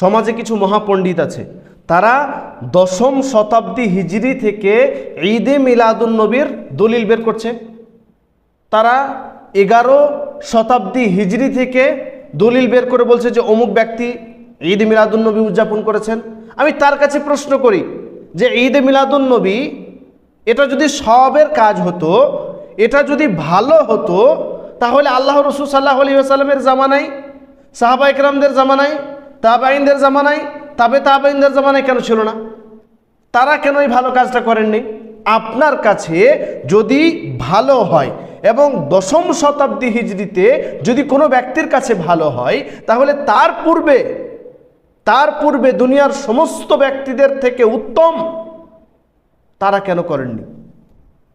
সমাজে কিছু মহাপণ্ডিত আছে, তারা 10ম শতাব্দী হিজরি থেকে ঈদে মিলাদুন নবীর দলিল বের করছে। তারা 11 শতাব্দী হিজরি থেকে দলিল বের করে বলছে যে অমুক ব্যক্তি ঈদ মিলাদুন নবী উদযাপন করেছেন। আমি তার কাছে প্রশ্ন করি যে ঈদে মিলাদুন নবী এটা যদি সওয়াবের কাজ হতো, এটা যদি ভালো হতো, তাহলে আল্লাহ রাসূল সাল্লাল্লাহু আলাইহি ওয়াসাল্লামের জামানায়, সাহাবায়ে কেরামদের জামানায়, তাবেঈনদের জামানায়, তাবেঈনদের জামানায় কেন ছিল না? তারা কেন এই ভালো কাজটা করেননি? আপনার কাছে যদি ভালো হয় এবং 10ম শতাব্দী হিজরিতে যদি কোনো ব্যক্তির কাছে ভালো হয়, তাহলে তার পূর্বে দুনিয়ার সমস্ত ব্যক্তিদের থেকে উত্তম তারা কেন করেননি?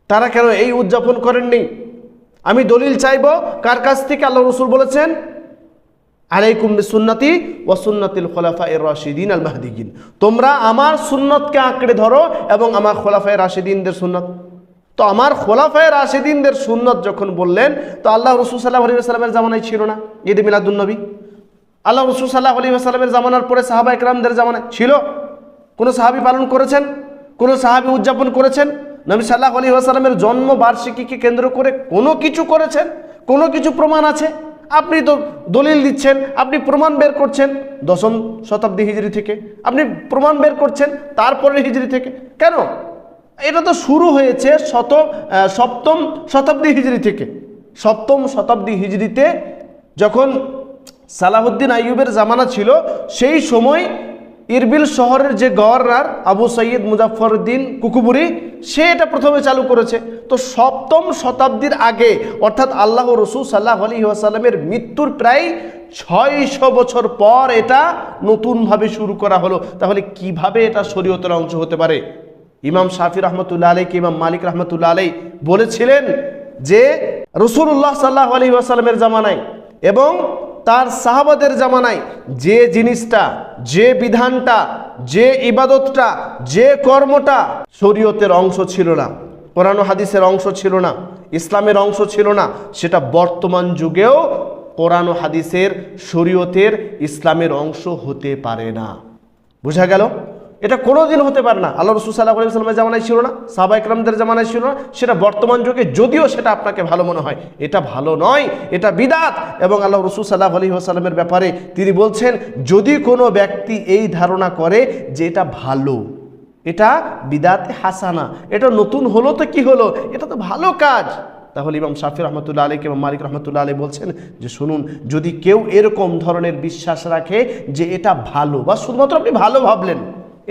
তারা কেন এই উদযাপন করেননি? আমি দলিল চাইব কার কাছ থেকে? আল্লাহ রাসূল বলেছেন, আলাইকুম বিসুন্নতি ওয়া সুন্নাতিল খুলাফায়ে রাশিদিন আল মাহদিয়িন, তোমরা আমার সুন্নতকে আঁকড়ে ধরো এবং আমার খোলাফায়ে রাশিদিনদের সুন্নত। তো আমার খোলাফায়ে রাশিদিনদের সুন্নত যখন বললেন, তো আল্লাহ রাসূল সাল্লাল্লাহু আলাইহি ওয়াসাল্লামের জামানায় ছিল না ঈদ মিলাদুন নবী? আল্লাহ রাসূল সাল্লাল্লাহু আলাইহি ওয়াসাল্লামের জামানার পরে সাহাবায়ে কেরামদের জামানায় ছিল? কোনো সাহাবী পালন করেছেন? কোনো সাহাবী উদযাপন করেছেন? নবী সাল্লাল্লাহু আলাইহি ওয়াসাল্লামের জন্ম বার্ষিকীকে কেন্দ্র করে কোনো কিছু করেছেন? কোনো কিছু প্রমাণ আছে? আপনি তো দলিল দিচ্ছেন, আপনি প্রমাণ বের করছেন 10ম শতাব্দী হিজরি থেকে, আপনি প্রমাণ বের করছেন তারপরের হিজরি থেকে। কেন? এটা তো শুরু হয়েছে 7ম শতাব্দী হিজরি থেকে। 7ম শতাব্দী হিজরিতে যখন সালাহুদ্দিন আইয়ুবের জামানা ছিল, সেই সময় ইরবিল শহরের যে গভর্নর আবু সৈয়দ মুজাফফরউদ্দিন কুকুবুরি, সে এটা প্রথমে চালু করেছে। তো 7ম শতাব্দীর আগে, অর্থাৎ আল্লাহ রাসূল সাল্লাল্লাহু আলাইহি ওয়াসাল্লামের মৃত্যুর প্রায় 600 বছর পর এটা নতুনভাবে শুরু করা হলো। তাহলে কিভাবে এটা শরীয়তের অংশ হতে পারে? ইমাম শাফি রহমতুল্লাহ আলাইহি, ইমাম মালিক রহমতুল্লাহ আলাইহি বলেছিলেন যে রাসূলুল্লাহ সাল্লাল্লাহু আলাইহি ওয়াসাল্লামের জামানায় এবং তার সাহাবাদের জামানায় যে জিনিসটা, যে বিধানটা, যে ইবাদতটা, যে কর্মটা শরীয়তের অংশ ছিল না, কোরআন ও হাদিসের অংশ ছিল না, ইসলামের অংশ ছিল না, সেটা বর্তমান যুগেও কোরআন ও হাদিসের, শরীয়তের, ইসলামের অংশ হতে পারে না। বোঝা গেল? এটা কোনোদিন হতে পারে না। আল্লাহ রাসূল সাল্লাল্লাহু আলাইহি ওয়াসাল্লামের জামানায় ছিল না, সাহাবায়ে কেরামদের জামানায় ছিল না, সেটা বর্তমান যুগে যদিও সেটা আপনাকে ভালো মনে হয়, এটা ভালো নয়, এটা বিদআত। এবং আল্লাহ রাসূল সাল্লাল্লাহু আলাইহি ওয়াসাল্লামের ব্যাপারে তিনি বলছেন, যদি কোনো ব্যক্তি এই ধারণা করে যে এটা ভালো, এটা বিদআতে হাসানা, এটা নতুন হলো তো কি হলো, এটা তো ভালো কাজ, তাহলে ইমাম শাফি রহমতুল্লাহ আলাইহি এবং মালিক রহমতুল্লাহ আলাইহি বলছেন যে শুনুন, যদি কেউ এরকম ধরনের বিশ্বাস রাখে যে এটা ভালো, বা শুধুমাত্র আপনি ভালো ভাবলেন,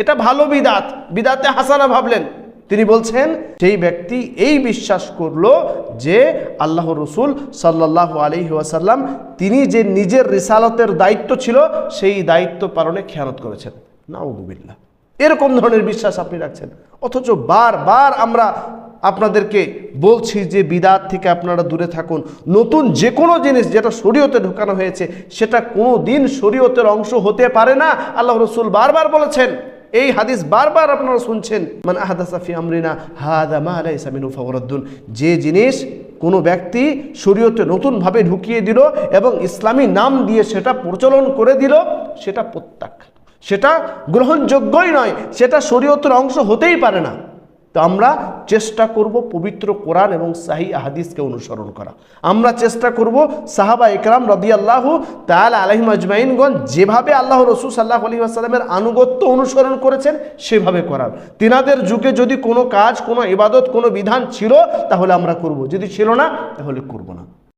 এটা ভালো বিদআত, বিদআতে হাসানা ভাবলেন, তিনি বলছেন সেই ব্যক্তি এই বিশ্বাস করলো যে আল্লাহ রাসূল সাল্লাল্লাহু আলাইহি ওয়াসাল্লাম তিনি যে নিজের রিসালাতের দায়িত্ব ছিল, সেই দায়িত্ব পালনে খেয়ানত করেছেন। নাউযুবিল্লাহ, এরকম ধরনের বিশ্বাস আপনি রাখছেন। অথচ বারবার আমরা আপনাদেরকে বলছি যে বিদআত থেকে আপনারা দূরে থাকুন। নতুন যে কোনো জিনিস যেটা শরীয়তে ঢোকানো হয়েছে, সেটা কোনো দিন শরীয়তের অংশ হতে পারে না। আল্লাহ রাসূল বারবার বলেছেন, এই হাদিস বারবার আপনারা শুনছেন, মান আহদাসা ফি আমরিনা হাযা মা লাইসা মিনহু ফাহুয়া রাদ্দুন, যে জিনিস কোনো ব্যক্তি শরীয়তে নতুনভাবে ঢুকিয়ে দিল এবং ইসলামী নাম দিয়ে সেটা প্রচলন করে দিল, সেটা প্রত্যাখ্যাত, সেটা গ্রহণযোগ্যই নয়, সেটা শরীয়তের অংশ হতেই পারে না। তো আমরা চেষ্টা করব পবিত্র কোরআন এবং সহিহ হাদিসকে অনুসরণ করা। আমরা চেষ্টা করব সাহাবায়ে কেরাম রাদিয়াল্লাহু তাআলা আলাইহিম আজমাইনগণ যেভাবে আল্লাহ রাসূল সাল্লাল্লাহু আলাইহি ওয়াসাল্লামের আনুগত্য অনুসরণ করেছেন সেভাবে করার। তিনাদের যুগে যদি কোনো কাজ, কোনো ইবাদত, কোনো বিধান ছিল তাহলে আমরা করব, যদি ছিল না তাহলে করব না।